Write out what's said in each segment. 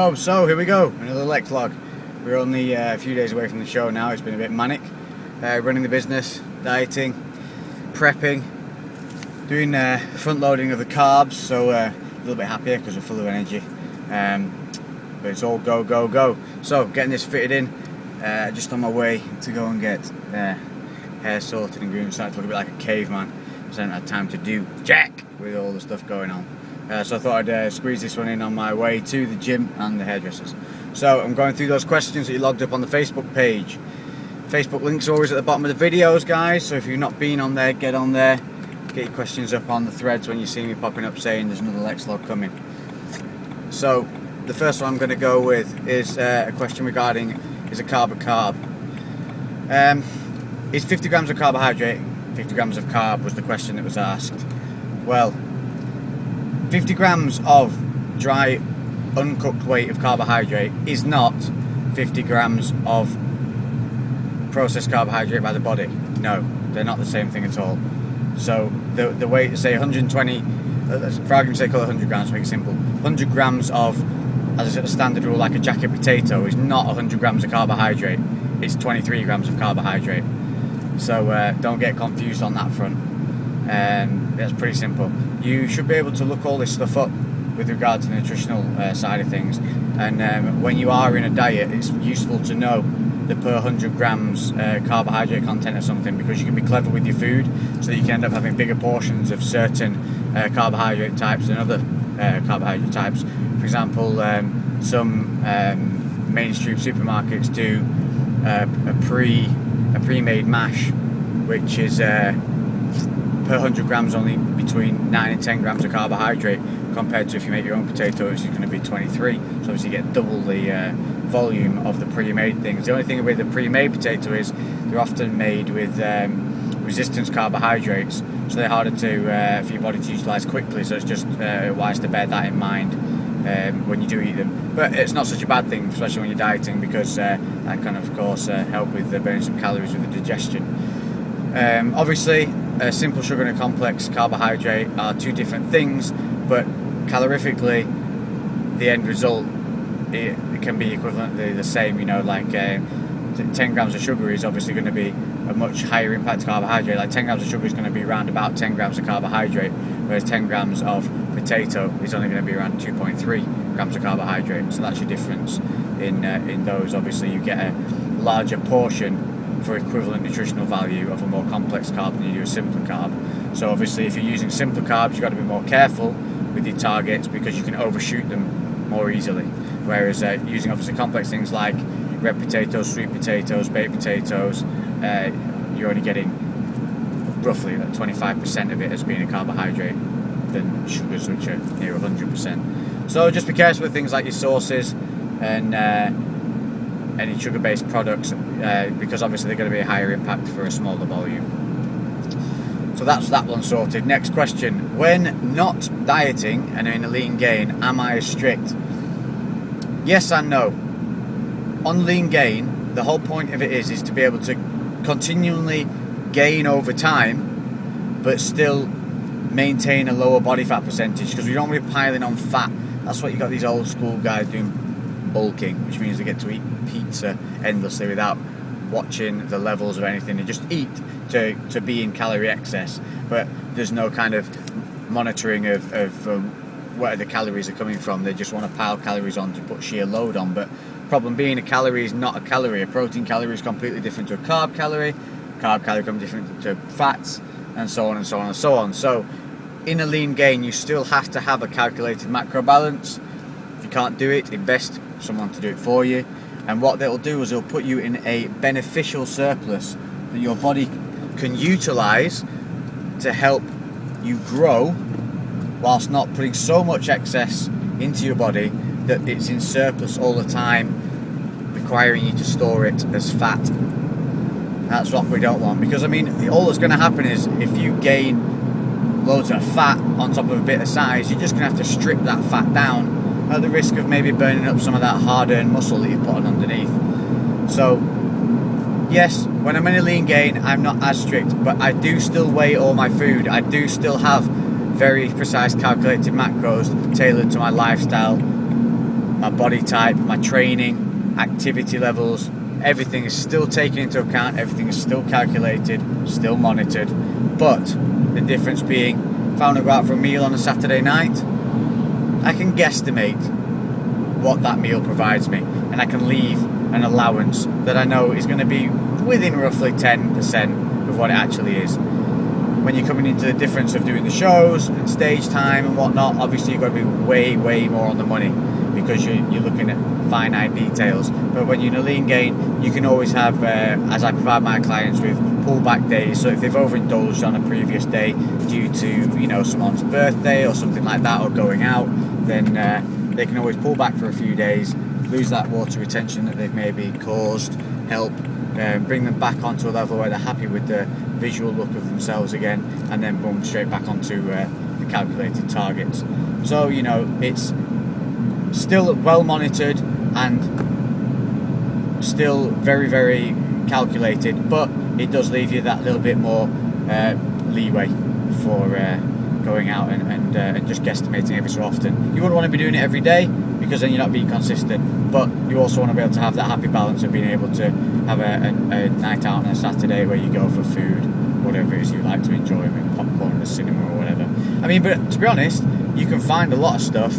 Yo, so here we go, another LEX-LOG. We're only a few days away from the show now. It's been a bit manic. Running the business, dieting, prepping, doing front loading of the carbs, so a little bit happier because we're full of energy. But it's all go, go, go. So getting this fitted in, just on my way to go and get hair sorted and groomed, starting to look a bit like a caveman. I haven't had time to do jack with all the stuff going on. So I thought I'd squeeze this one in on my way to the gym and the hairdressers. So I'm going through those questions that you logged up on the Facebook page. Facebook links are always at the bottom of the videos, guys, so if you've not been on there, get on there. Get your questions up on the threads when you see me popping up saying there's another LEX-LOG coming. So the first one I'm going to go with is a question regarding, is a carb a carb? Is 50 grams of carbohydrate 50 grams of carb, was the question that was asked. Well, 50 grams of dry, uncooked weight of carbohydrate is not 50 grams of processed carbohydrate by the body. No, they're not the same thing at all. So the weight, say 120, for argument's sake, call it 100 grams to make it simple. 100 grams of, as a standard rule, like a jacket potato, is not 100 grams of carbohydrate. It's 23 grams of carbohydrate. So don't get confused on that front. That's pretty simple. You should be able to look all this stuff up with regard to the nutritional side of things, and when you are in a diet, it's useful to know the per 100 grams carbohydrate content of something, because you can be clever with your food so that you can end up having bigger portions of certain carbohydrate types than other carbohydrate types. For example, some mainstream supermarkets do a pre-made mash, which is per 100 grams only between 9 and 10 grams of carbohydrate, compared to if you make your own potatoes, it's going to be 23. So obviously you get double the volume of the pre-made things. The only thing with the pre-made potato is they're often made with resistance carbohydrates, so they're harder to for your body to utilise quickly. So it's just wise to bear that in mind when you do eat them. But it's not such a bad thing, especially when you're dieting, because that can of course help with burning some calories with the digestion. Obviously, simple sugar and a complex carbohydrate are two different things, but calorifically the end result, it can be equivalently the same. You know, like 10 grams of sugar is obviously going to be a much higher impact carbohydrate. Like 10 grams of sugar is going to be around about 10 grams of carbohydrate, whereas 10 grams of potato is only going to be around 2.3 grams of carbohydrate. So that's your difference in those. Obviously you get a larger portion for equivalent nutritional value of a more complex carb than you do a simpler carb. So obviously if you're using simpler carbs, you've got to be more careful with your targets, because you can overshoot them more easily. Whereas using obviously complex things like red potatoes, sweet potatoes, baked potatoes, you're only getting roughly 25% of it as being a carbohydrate than sugars, which are near 100%. So just be careful with things like your sauces and any sugar-based products, because obviously they're going to be a higher impact for a smaller volume. So that's that one sorted. Next question: when not dieting and in a lean gain, am I as strict? Yes and no. On lean gain, the whole point of it is to be able to continually gain over time, but still maintain a lower body fat percentage, because we don't want to be piling on fat. That's what you got these old school guys doing, bulking, which means they get to eat pizza endlessly without watching the levels of anything. They just eat to be in calorie excess, but there's no kind of monitoring of where the calories are coming from. They just want to pile calories on to put sheer load on. But problem being, a calorie is not a calorie. A protein calorie is completely different to a carb calorie. Carb calorie comes different to fats, and so on and so on and so on. So in a lean gain, you still have to have a calculated macro balance. If you can't do it, invest someone to do it for you. And what they'll do is they'll put you in a beneficial surplus that your body can utilize to help you grow, whilst not putting so much excess into your body that it's in surplus all the time, requiring you to store it as fat. That's what we don't want, because I mean, all that's going to happen is if you gain loads of fat on top of a bit of size, you're just going to have to strip that fat down, at the risk of maybe burning up some of that hard-earned muscle that you've put on underneath. So yes, when I'm in a lean gain, I'm not as strict, but I do still weigh all my food. I do still have very precise calculated macros tailored to my lifestyle my body type, my training, activity levels, everything is still taken into account, everything is still calculated, still monitored. But the difference being, if I want to go out for a meal on a Saturday night, I can guesstimate what that meal provides me, and I can leave an allowance that I know is going to be within roughly 10% of what it actually is. When you're coming into the difference of doing the shows and stage time and whatnot, obviously you've got to be way more on the money, because you're looking at finite details. But when you're in a lean gain, you can always have, as I provide my clients with, pullback days. So if they've overindulged on a previous day due to, you know, someone's birthday or something like that, or going out, then they can always pull back for a few days, lose that water retention that they've maybe caused, help bring them back onto a level where they're happy with the visual look of themselves again, and then boom, straight back onto the calculated targets. So, you know, it's still well monitored and still very calculated, but it does leave you that little bit more leeway for going out and just guesstimating every so often. You wouldn't want to be doing it every day, because then you're not being consistent, but you also want to be able to have that happy balance of being able to have a night out on a Saturday where you go for food, whatever it is you like to enjoy, maybe popcorn in the cinema or whatever. I mean, but to be honest, you can find a lot of stuff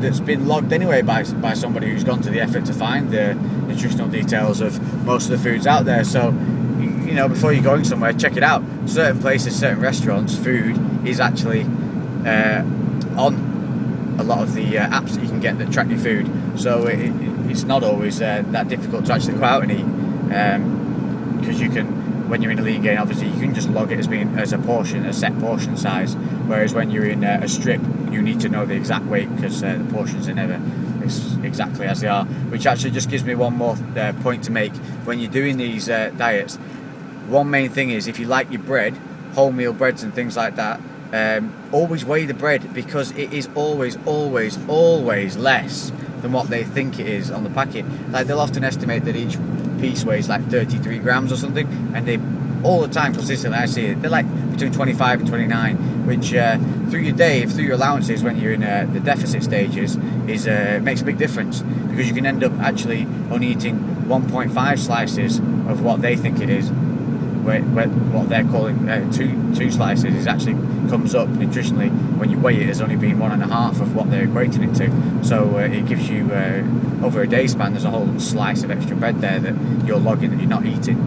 that's been logged anyway by somebody who's gone to the effort to find the nutritional details of most of the foods out there. So, you know, before you're going somewhere, check it out. Certain places, certain restaurants, food is actually on a lot of the apps that you can get that track your food. So it's not always that difficult to actually go out and eat, because you can, when you're in a lean gain, obviously you can just log it as being as a portion, a set portion size. Whereas when you're in a strip, you need to know the exact weight, because the portions are never exactly as they are. Which actually just gives me one more point to make. When you're doing these diets, one main thing is, if you like your bread, wholemeal breads and things like that, always weigh the bread, because it is always less than what they think it is on the packet. Like, they'll often estimate that each piece weighs like 33 grams or something, and they all the time consistently, I see it, they're like between 25 and 29, which through your day, through your allowances when you're in the deficit stages, is makes a big difference, because you can end up actually only eating 1.5 slices of what they think it is. What they're calling two slices is actually comes up nutritionally when you weigh it as only being 1.5 of what they're equating it to. So it gives you over a day span, there's a whole slice of extra bread there that you're logging that you're not eating.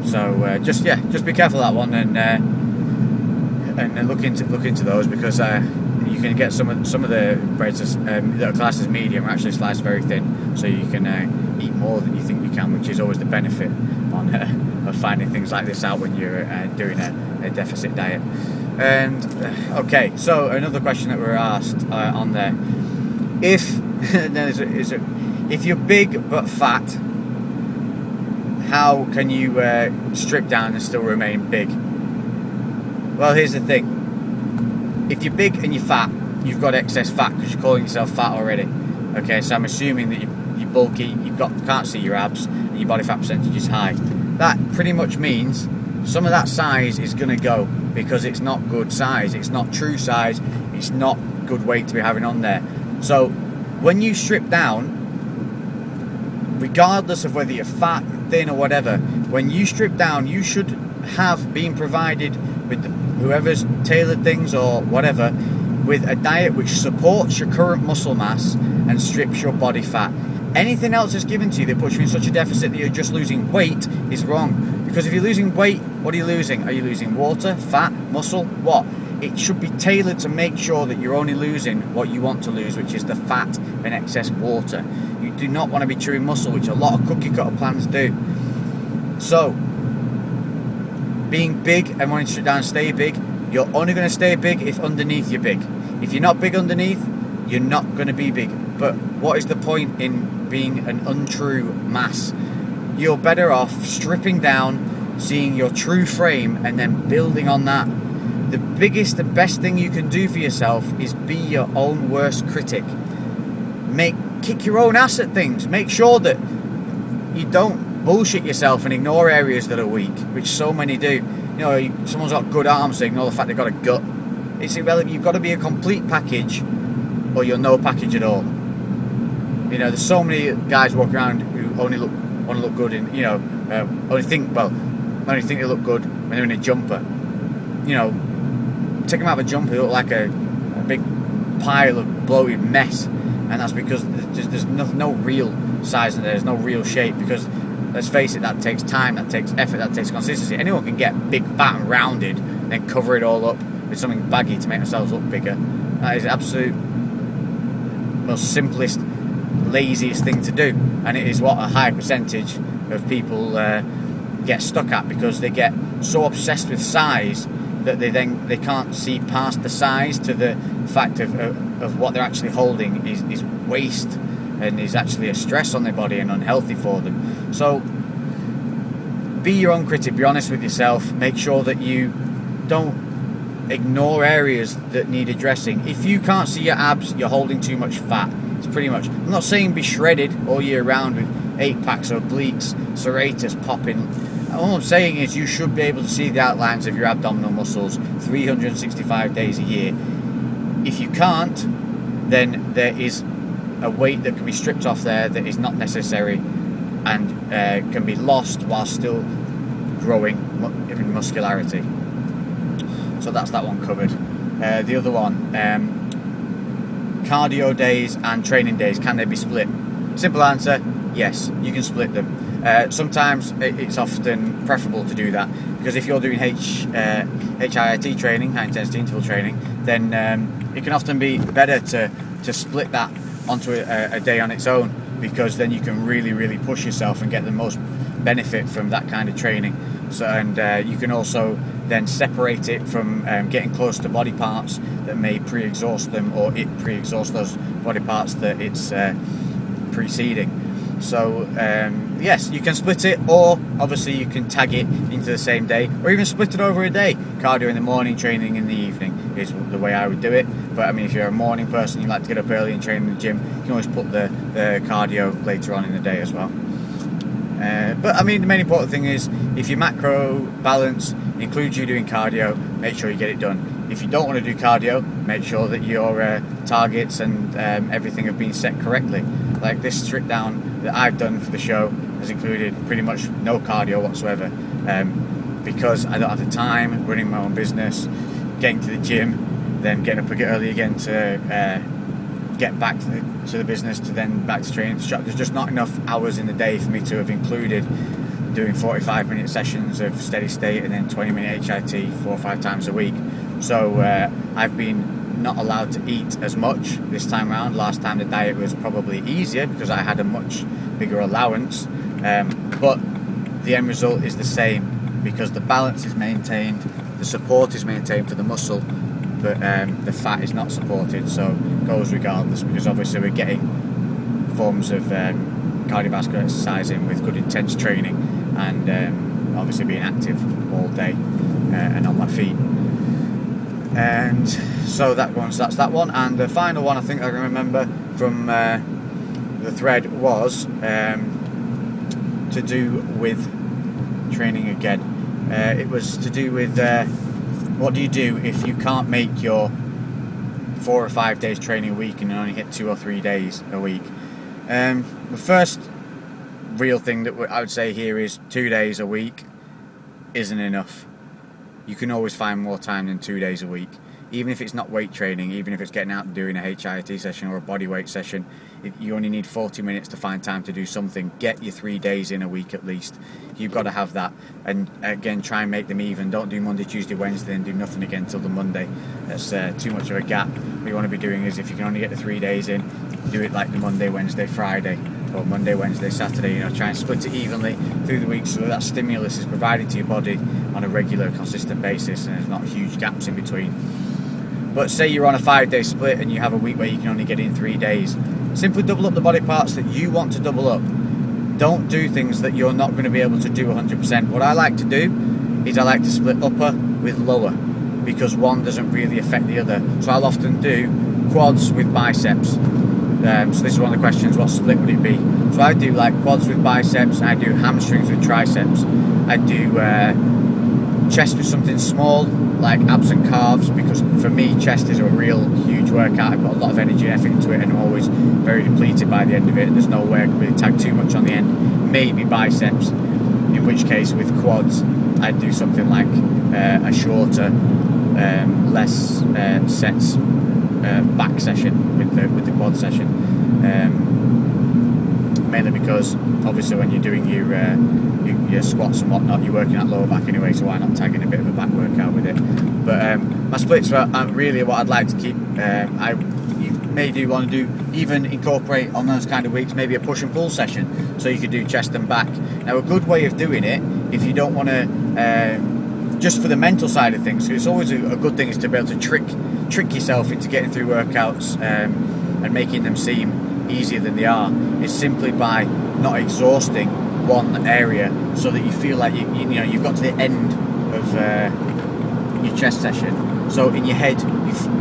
So just be careful of that one, and look into those, because you can get some of the breads that are classed as medium are actually sliced very thin, so you can eat more than you think you can, which is always the benefit of finding things like this out when you're doing a deficit diet. And okay, so another question that we were asked on there: if you're big but fat, how can you strip down and still remain big? Well, here's the thing: if you're big and you're fat, you've got excess fat because you're calling yourself fat already. Okay, so I'm assuming that you're bulky, can't see your abs, and your body fat percentage is high. That pretty much means some of that size is going to go, because it's not good size, it's not true size, it's not good weight to be having on there. So when you strip down, regardless of whether you're fat, thin or whatever, when you strip down, you should have been provided with whoever's tailored things or whatever, with a diet which supports your current muscle mass and strips your body fat. Anything else that's given to you that puts you in such a deficit that you're just losing weight is wrong. Because if you're losing weight, what are you losing? Are you losing water, fat, muscle? What? It should be tailored to make sure that you're only losing what you want to lose, which is the fat and excess water. You do not want to be chewing muscle, which a lot of cookie cutter plans do. So, being big and wanting to strip down and stay big, you're only going to stay big if underneath you're big. If you're not big underneath, you're not going to be big. But what is the point in being an untrue mass? You're better off stripping down, seeing your true frame, and then building on that. The biggest and best thing you can do for yourself is be your own worst critic. Kick your own ass at things. Make sure that you don't bullshit yourself and ignore areas that are weak, which so many do. You know, someone's got good arms, so ignore the fact they've got a gut. It's irrelevant. You've got to be a complete package or you're no package at all. You know, there's so many guys walking around who want to look good in, you know, only think they look good when they're in a jumper. You know, take them out of a jumper, they look like a big pile of bloated mess, and that's because there's no real size in there, there's no real shape, because let's face it, that takes time, that takes effort, that takes consistency. Anyone can get big, fat and rounded and then cover it all up with something baggy to make themselves look bigger. That is the absolute most simplest, laziest thing to do, and it is what a high percentage of people get stuck at, because they get so obsessed with size that they can't see past the size to the fact of what they're actually holding is waste and is actually a stress on their body and unhealthy for them. So be your own critic, be honest with yourself, make sure that you don't ignore areas that need addressing. If you can't see your abs, you're holding too much fat. It's pretty much, I'm not saying be shredded all year round with 8-packs or obliques, serratus popping. All I'm saying is you should be able to see the outlines of your abdominal muscles 365 days a year. If you can't, then there is a weight that can be stripped off there that is not necessary and can be lost while still growing in muscularity. So that's that one covered. The other one, cardio days and training days, can they be split? Simple answer, yes, you can split them. Sometimes it's often preferable to do that, because if you're doing HIIT training, high intensity interval training, then it can often be better to split that onto a day on its own, because then you can really push yourself and get the most benefit from that kind of training. So, and you can also then separate it from getting close to body parts that may pre-exhaust them, or it pre-exhaust those body parts that it's preceding. So yes, you can split it, or obviously you can tag it into the same day, or even split it over a day. Cardio in the morning, training in the evening is the way I would do it. But I mean, if you're a morning person, you like to get up early and train in the gym, you can always put the cardio later on in the day as well. But I mean, the main important thing is, if your macro balance includes you doing cardio, make sure you get it done. If you don't want to do cardio, make sure that your targets and everything have been set correctly. Like this strip down that I've done for the show has included pretty much no cardio whatsoever, because I don't have the time running my own business, getting to the gym, then getting up a bit early again to get back to the business, to then back to training. There's just not enough hours in the day for me to have included doing 45-minute sessions of steady state and then 20-minute HIIT 4 or 5 times a week. So I've been not allowed to eat as much this time around. Last time the diet was probably easier because I had a much bigger allowance, but the end result is the same, because the balance is maintained, the support is maintained for the muscle, but the fat is not supported, so it goes regardless, because obviously we're getting forms of cardiovascular exercise in with good intense training, and obviously being active all day and on my feet. And so that's that one. And the final one I think I can remember from the thread was to do with training again. It was to do with what do you do if you can't make your 4 or 5 days training a week and you only hit 2 or 3 days a week. The first real thing that I would say here is 2 days a week isn't enough. You can always find more time than 2 days a week. Even if it's not weight training, even if it's getting out and doing a HIIT session or a bodyweight session, you only need 40 minutes to find time to do something. Get your 3 days in a week at least. You've got to have that. And again, try and make them even. Don't do Monday, Tuesday, Wednesday and do nothing again till the Monday. That's too much of a gap. What you want to be doing is, if you can only get the 3 days in, do it like the Monday, Wednesday, Friday, or Monday, Wednesday, Saturday. You know, try and split it evenly through the week so that stimulus is provided to your body on a regular, consistent basis, and there's not huge gaps in between. But say you're on a 5-day split and you have a week where you can only get in 3 days, simply double up the body parts that you want to double up. Don't do things that you're not going to be able to do 100%. What I like to do is I like to split upper with lower, because one doesn't really affect the other. So I'll often do quads with biceps. So this is one of the questions, what split would it be? So I do like quads with biceps, I do hamstrings with triceps, I do chest with something small like abs and calves, because for me chest is a real huge workout. I've got a lot of energy and effort into it, and I'm always very depleted by the end of it. There's no way I can really tag too much on the end. Maybe biceps, in which case with quads I'd do something like a shorter, less sets back session with the quad session, mainly because obviously when you're doing your squats and whatnot, you're working at lower back anyway, so why not tag in a bit of a back workout with it. But my splits are really what I'd like to keep. You may do want to do, even incorporate on those kind of weeks, maybe a push and pull session, so you could do chest and back. Now a good way of doing it, if you don't want to, just for the mental side of things, it's always a good thing, is to be able to trick yourself into getting through workouts and making them seem easier than they are, is simply by not exhausting one area, so that you feel like you've got to the end of your chest session. So in your head,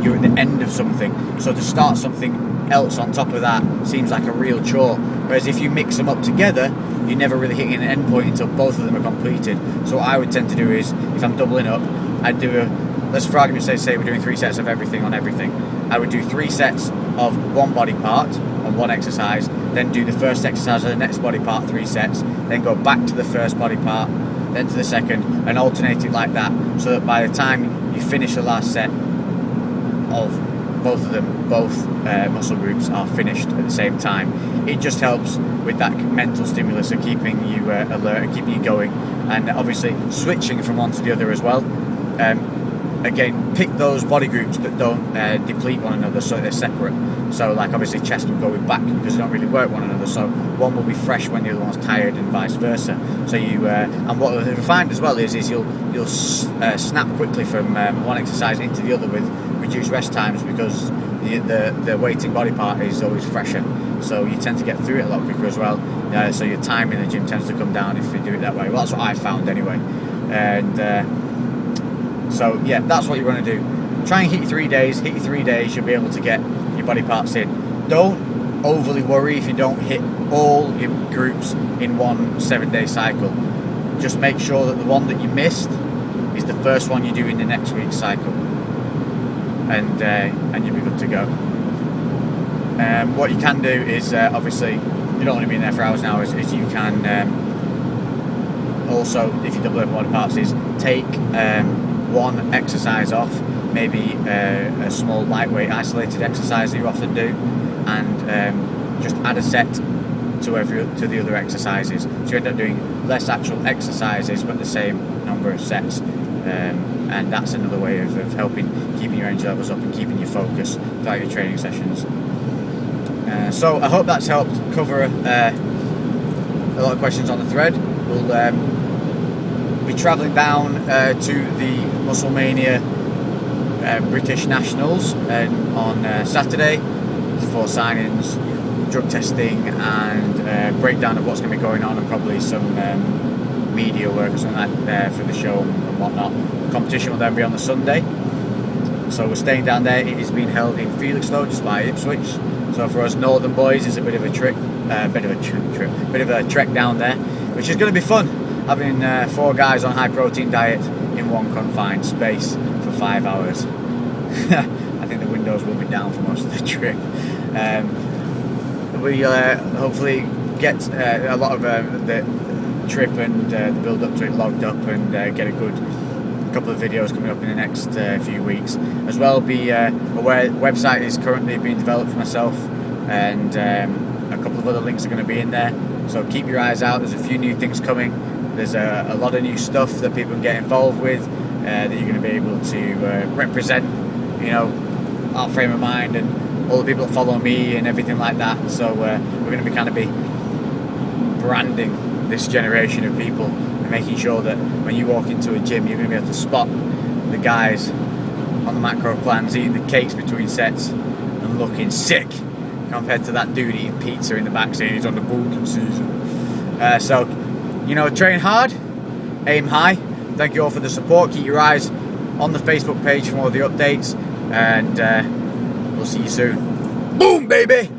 you're at the end of something. So to start something else on top of that seems like a real chore. Whereas if you mix them up together, you're never really hitting an end point until both of them are completed. So what I would tend to do is, if I'm doubling up, I'd do let's for argument's sake say we're doing 3 sets of everything on everything. I would do 3 sets of one body part on one exercise, then do the first exercise of the next body part 3 sets, then go back to the first body part, then to the second, and alternate it like that, so that by the time you finish the last set of both of them, both muscle groups are finished at the same time. It just helps with that mental stimulus of keeping you alert and keeping you going, and obviously switching from one to the other as well. Again, pick those body groups that don't deplete one another, so they're separate. So like obviously chest will go with back because they don't really work one another, so one will be fresh when the other one's tired and vice versa. So you and what we find as well is you'll snap quickly from one exercise into the other with reduced rest times, because the weighting body part is always fresher, so you tend to get through it a lot quicker as well. So your time in the gym tends to come down if you do it that way. Well, that's what I found anyway. And so yeah, that's what you want to do. Try and hit your 3 days. Hit your 3 days, you'll be able to get your body parts in. Don't overly worry if you don't hit all your groups in one 7-day cycle. Just make sure that the one that you missed is the first one you do in the next week's cycle, and you'll be good to go. What you can do is obviously you don't want to be in there for hours and hours. Is you can also, if you double up body parts, is take one exercise off, maybe a small lightweight isolated exercise that you often do, and just add a set to the other exercises, so you end up doing less actual exercises but the same number of sets, and that's another way of helping keeping your energy levels up and keeping your focus throughout your training sessions. So I hope that's helped cover a lot of questions on the thread. We'll be travelling down to the Musclemania British Nationals on Saturday for signings, drug testing, and breakdown of what's going to be going on, and probably some media work or something like that for the show and whatnot. The competition will then be on the Sunday, so we're staying down there. It is being held in Felixstowe, just by Ipswich. So for us northern boys, it's a bit of a trek, bit of a trek down there, which is going to be fun. Having 4 guys on high protein diet in one confined space for 5 hours. I think the windows will be down for most of the trip. We hopefully get a lot of the trip and the build up to it logged up, and get a good couple of videos coming up in the next few weeks. As well, a website is currently being developed for myself, and a couple of other links are going to be in there. So keep your eyes out. There's a few new things coming. There's a lot of new stuff that people can get involved with, that you're going to be able to represent, our frame of mind and all the people that follow me and everything like that. So we're going to be kind of branding this generation of people and making sure that when you walk into a gym, you're going to be able to spot the guys on the macro plans eating the cakes between sets and looking sick, compared to that dude eating pizza in the back saying he's on the bulking season. So train hard, aim high. Thank you all for the support. Keep your eyes on the Facebook page for all the updates, and we'll see you soon. Boom, baby!